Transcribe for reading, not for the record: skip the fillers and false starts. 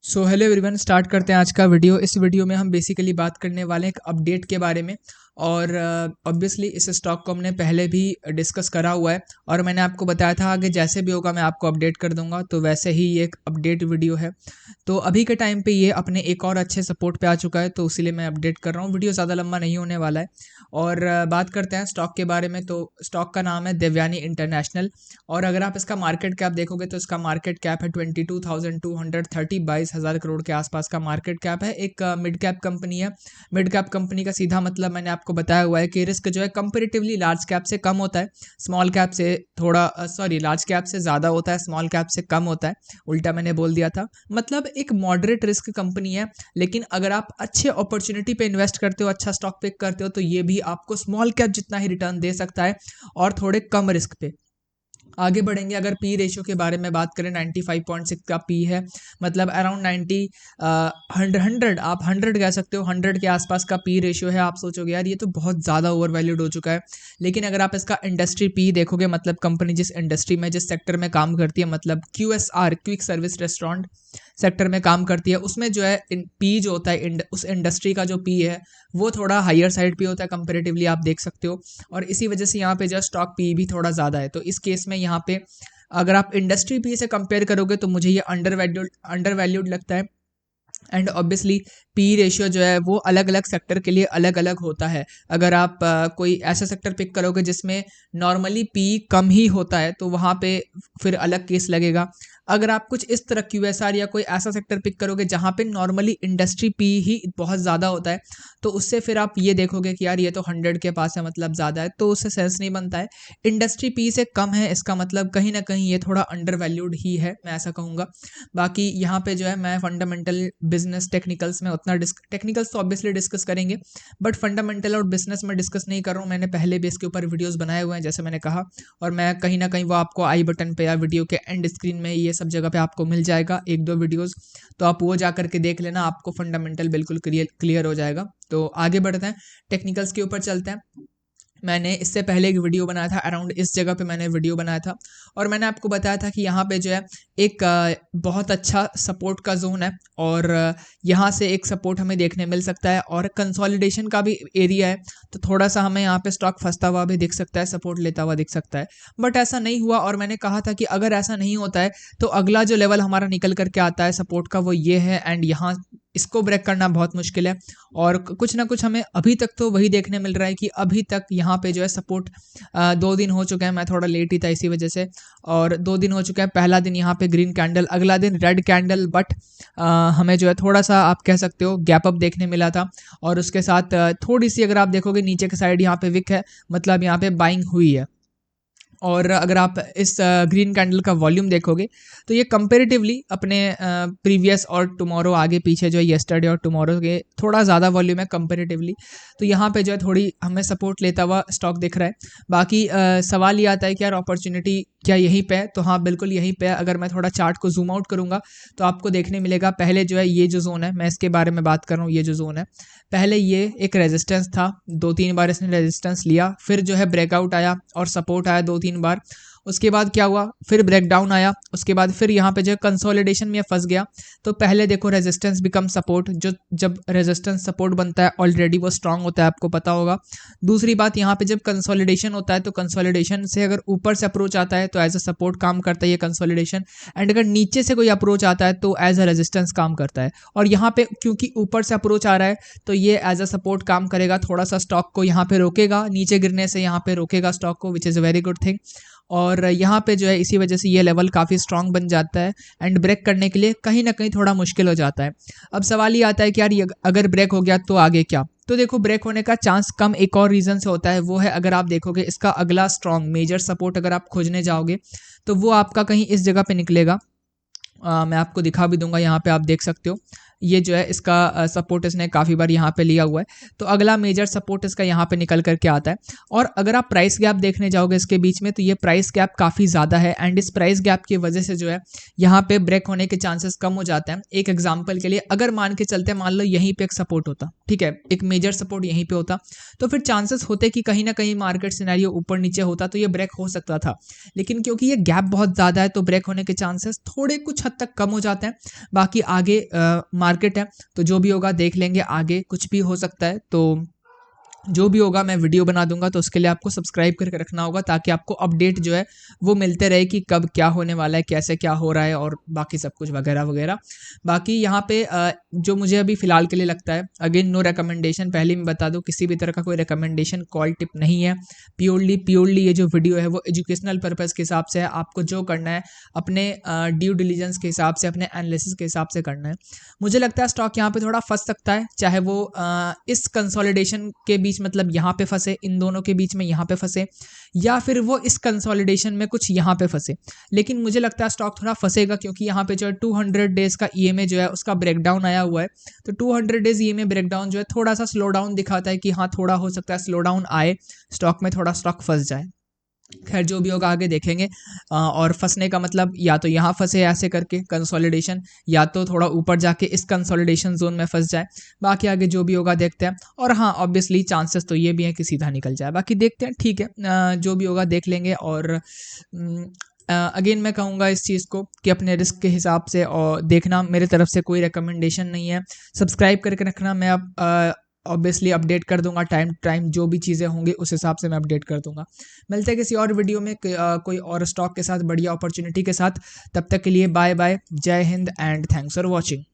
So hello everyone, start करते हैं आज का वीडियो। इस वीडियो में हम बेसिकली बात करने वाले हैं एक अपडेट के बारे में। और ऑब्वियसली इस स्टॉक को हमने पहले भी डिस्कस करा हुआ है और मैंने आपको बताया था आगे जैसे भी होगा मैं आपको अपडेट कर दूंगा, तो वैसे ही ये एक अपडेट वीडियो है। तो अभी के टाइम पे ये अपने एक और अच्छे सपोर्ट पे आ चुका है, तो इसीलिए मैं अपडेट कर रहा हूँ। वीडियो ज़्यादा लंबा नहीं होने वाला है। और बात करते हैं स्टॉक के बारे में। तो स्टॉक का नाम है देवयानी इंटरनेशनल। और अगर आप इसका मार्केट कैप देखोगे तो इसका मार्केट कैप है 22,230, 22,000 करोड़ के आसपास का मार्केट कैप है। एक मिड कैप कंपनी है। मिड कैप कंपनी का सीधा मतलब मैंने आपको बताया हुआ है कि रिस्क जो है कंपेरेटिवली लार्ज कैप से कम होता है, स्मॉल कैप से थोड़ा लार्ज कैप से ज़्यादा होता है, स्मॉल कैप से कम होता है। उल्टा मैंने बोल दिया था। मतलब एक मॉडरेट रिस्क कंपनी है, लेकिन अगर आप अच्छे अपॉर्चुनिटी पे इन्वेस्ट करते हो, अच्छा स्टॉक पिक करते हो, तो ये भी आपको स्मॉल कैप जितना ही रिटर्न दे सकता है और थोड़े कम रिस्क पे। आगे बढ़ेंगे। अगर पी रेशियो के बारे में बात करें, 95.6 का पी है, मतलब अराउंड 90 100 आप 100 कह सकते हो, 100 के आसपास का पी रेशियो है। आप सोचोगे यार ये तो बहुत ज़्यादा ओवर वैल्यूड हो चुका है, लेकिन अगर आप इसका इंडस्ट्री पी देखोगे, मतलब कंपनी जिस इंडस्ट्री में जिस सेक्टर में काम करती है, मतलब QSR quick service restaurant sector में काम करती है, उसमें जो है पी जो होता है उस इंडस्ट्री का जो पी है वो थोड़ा हायर साइड पे होता है कंपेरेटिवली, आप देख सकते हो। और इसी वजह से यहाँ पे जो स्टॉक पी भी थोड़ा ज़्यादा है। तो इस केस में यहाँ पे अगर आप इंडस्ट्री पी से कंपेयर करोगे तो मुझे ये अंडर वैल्यूड लगता है। एंड ऑब्वियसली पी रेशियो जो है वो अलग अलग सेक्टर के लिए अलग अलग होता है। अगर आप कोई ऐसा सेक्टर पिक करोगे जिसमें नॉर्मली पी कम ही होता है तो वहाँ पे फिर अलग केस लगेगा। अगर आप कुछ इस तरह QSR या कोई ऐसा सेक्टर पिक करोगे जहाँ पे नॉर्मली इंडस्ट्री पी ही बहुत ज़्यादा होता है, तो उससे फिर आप ये देखोगे कि यार ये तो 100 के पास है, मतलब ज़्यादा है, तो उससे सेंस नहीं बनता है। इंडस्ट्री पी से कम है, इसका मतलब कहीं ना कहीं ये थोड़ा अंडर वैल्यूड ही है, मैं ऐसा कहूँगा। बाकी यहाँ पे जो है मैं फंडामेंटल बिजनेस टेक्निकल्स में उतना टेक्निकल्स तो ऑब्वियसली डिस्कस करेंगे, बट फंडामेंटल और बिजनेस में डिस्कस नहीं कर रहा हूँ। मैंने पहले भी इसके ऊपर वीडियोस बनाए हुए हैं जैसे मैंने कहा, और मैं कहीं ना कहीं वो आपको आई बटन पे या वीडियो के एंड स्क्रीन में ये सब जगह पे आपको मिल जाएगा, एक दो वीडियोस, तो आप वो जा करके देख लेना, आपको फंडामेंटल बिल्कुल क्लियर हो जाएगा। तो आगे बढ़ते हैं, टेक्निकल्स के ऊपर चलते हैं। मैंने इससे पहले एक वीडियो बनाया था, अराउंड इस जगह पे मैंने वीडियो बनाया था और मैंने आपको बताया था कि यहाँ पे जो है एक बहुत अच्छा सपोर्ट का जोन है और यहाँ से एक सपोर्ट हमें देखने मिल सकता है और कंसोलिडेशन का भी एरिया है। तो थोड़ा सा हमें यहाँ पे स्टॉक फंसता हुआ भी दिख सकता है, सपोर्ट लेता हुआ दिख सकता है, बट ऐसा नहीं हुआ। और मैंने कहा था कि अगर ऐसा नहीं होता है तो अगला जो लेवल हमारा निकल करके आता है सपोर्ट का वो ये है, एंड यहाँ इसको ब्रेक करना बहुत मुश्किल है। और कुछ ना कुछ हमें अभी तक तो वही देखने मिल रहा है कि अभी तक यहाँ पे जो है सपोर्ट 2 दिन हो चुके हैं, मैं थोड़ा लेट ही था इसी वजह से, और 2 दिन हो चुका है। पहला दिन यहाँ पे ग्रीन कैंडल, अगला दिन रेड कैंडल, बट हमें जो है थोड़ा सा आप कह सकते हो गैप अप देखने मिला था। और उसके साथ थोड़ी सी अगर आप देखोगे नीचे के साइड यहाँ पे विक है, मतलब यहाँ पे बाइंग हुई है। और अगर आप इस ग्रीन कैंडल का वॉल्यूम देखोगे तो ये कंपेरेटिवली अपने प्रीवियस और टुमारो आगे पीछे जो है येस्टरडे और टुमारो के थोड़ा ज़्यादा वॉल्यूम है कंपेरेटिवली। तो यहाँ पे जो है थोड़ी हमें सपोर्ट लेता हुआ स्टॉक दिख रहा है। बाकी सवाल ये आता है कि यार अपॉर्चुनिटी क्या यहीं पे है, तो हाँ बिल्कुल यहीं पे है। अगर मैं थोड़ा चार्ट को जूम आउट करूँगा तो आपको देखने मिलेगा, पहले जो है ये जो जोन है, मैं इसके बारे में बात कर रहा हूँ, ये जो जोन है पहले ये एक रेजिस्टेंस था, 2-3 बार इसने रेजिस्टेंस लिया, फिर जो है ब्रेकआउट आया और सपोर्ट आया 2-3 बार। उसके बाद क्या हुआ, फिर ब्रेकडाउन आया, उसके बाद फिर यहाँ पे जो कंसोलिडेशन में फंस गया। तो पहले देखो रेजिस्टेंस बिकम सपोर्ट, जो जब रेजिस्टेंस सपोर्ट बनता है ऑलरेडी वो स्ट्रांग होता है, आपको पता होगा। दूसरी बात, यहाँ पे जब कंसोलिडेशन होता है तो कंसोलिडेशन से अगर ऊपर से अप्रोच आता है तो एज अ सपोर्ट काम करता है ये कंसोलिडेशन, एंड अगर नीचे से कोई अप्रोच आता है तो एज अ रेजिस्टेंस काम करता है। और यहाँ पे क्योंकि ऊपर से अप्रोच आ रहा है तो ये एज अ सपोर्ट काम करेगा, थोड़ा सा स्टॉक को यहाँ पे रोकेगा, नीचे गिरने से यहाँ पे रोकेगा स्टॉक को, which is a very good thing. और यहाँ पे जो है इसी वजह से ये लेवल काफ़ी स्ट्रांग बन जाता है एंड ब्रेक करने के लिए कहीं ना कहीं थोड़ा मुश्किल हो जाता है। अब सवाल ये आता है कि यार ये अगर ब्रेक हो गया तो आगे क्या। तो देखो ब्रेक होने का चांस कम एक और रीज़न से होता है, वो है अगर आप देखोगे इसका अगला स्ट्रांग मेजर सपोर्ट अगर आप खोजने जाओगे तो वो आपका कहीं इस जगह पे निकलेगा। मैं आपको दिखा भी दूंगा, यहाँ पे आप देख सकते हो ये जो है इसका सपोर्ट इसने काफ़ी बार यहाँ पे लिया हुआ है। तो अगला मेजर सपोर्ट इसका यहाँ पे निकल करके आता है। और अगर आप प्राइस गैप देखने जाओगे इसके बीच में, तो ये प्राइस गैप काफ़ी ज़्यादा है एंड इस प्राइस गैप की वजह से जो है यहाँ पे ब्रेक होने के चांसेस कम हो जाते हैं। एक एग्जांपल के लिए अगर मान के चलते, मान लो यहीं पे एक सपोर्ट होता, ठीक है, एक मेजर सपोर्ट यहीं पे होता, तो फिर चांसेस होते कि कहीं ना कहीं मार्केट सिनेरियो ऊपर नीचे होता तो ये ब्रेक हो सकता था। लेकिन क्योंकि ये गैप बहुत ज़्यादा है तो ब्रेक होने के चांसेस थोड़े कुछ हद तक कम हो जाते हैं। बाकी आगे मार्केट है तो जो भी होगा देख लेंगे, आगे कुछ भी हो सकता है। तो जो भी होगा मैं वीडियो बना दूंगा, तो उसके लिए आपको सब्सक्राइब करके रखना होगा ताकि आपको अपडेट जो है वो मिलते रहे कि कब क्या होने वाला है, कैसे क्या हो रहा है और बाकी सब कुछ वगैरह वगैरह। बाकी यहाँ पे जो मुझे अभी फ़िलहाल के लिए लगता है, अगेन नो रिकमेंडेशन, पहले मैं बता दूँ किसी भी तरह का कोई रिकमेंडेशन कॉल टिप नहीं है। प्योरली ये जो वीडियो है वो एजुकेशनल पर्पज़ के हिसाब से है। आपको जो करना है अपने ड्यू डिलीजेंस के हिसाब से, अपने एनालिसिस के हिसाब से करना है। मुझे लगता है स्टॉक यहाँ पे थोड़ा फंस सकता है, चाहे वो इस कंसोलिडेशन के बीच, मतलब यहाँ पे फंसे, इन दोनों के बीच में यहाँ पे फंसे, या फिर वो इस कंसोलिडेशन में कुछ यहाँ पे फंसे। लेकिन मुझे लगता है स्टॉक थोड़ा फंसेगा क्योंकि यहाँ पे जो है 200 डेज का ईएमए जो है उसका ब्रेकडाउन आया हुआ है। तो 200 डेज ईएमए ब्रेकडाउन जो है थोड़ा सा स्लो डाउन दिखाता है कि हाँ थोड़ा हो सकता है स्लो डाउन आए स्टॉक में, थोड़ा स्टॉक फंस जाए। खैर जो भी होगा आगे देखेंगे। और फंसने का मतलब या तो यहाँ फंसे ऐसे करके कंसोलिडेशन, या तो थोड़ा ऊपर जाके इस कंसोलिडेशन जोन में फंस जाए। बाकी आगे जो भी होगा देखते हैं। और हाँ ऑब्वियसली चांसेस तो ये भी हैं कि सीधा निकल जाए, बाकी देखते हैं, ठीक है। जो भी होगा देख लेंगे। और अगेन मैं कहूँगा इस चीज़ को कि अपने रिस्क के हिसाब से और देखना, मेरे तरफ से कोई रिकमेंडेशन नहीं है। सब्सक्राइब करके रखना, मैं अब ऑब्वियसली अपडेट कर दूंगा, टाइम जो भी चीज़ें होंगी उस हिसाब से मैं अपडेट कर दूंगा। मिलते हैं किसी और वीडियो में कोई और स्टॉक के साथ, बढ़िया अपॉर्चुनिटी के साथ। तब तक के लिए बाय बाय, जय Hind and thanks for watching.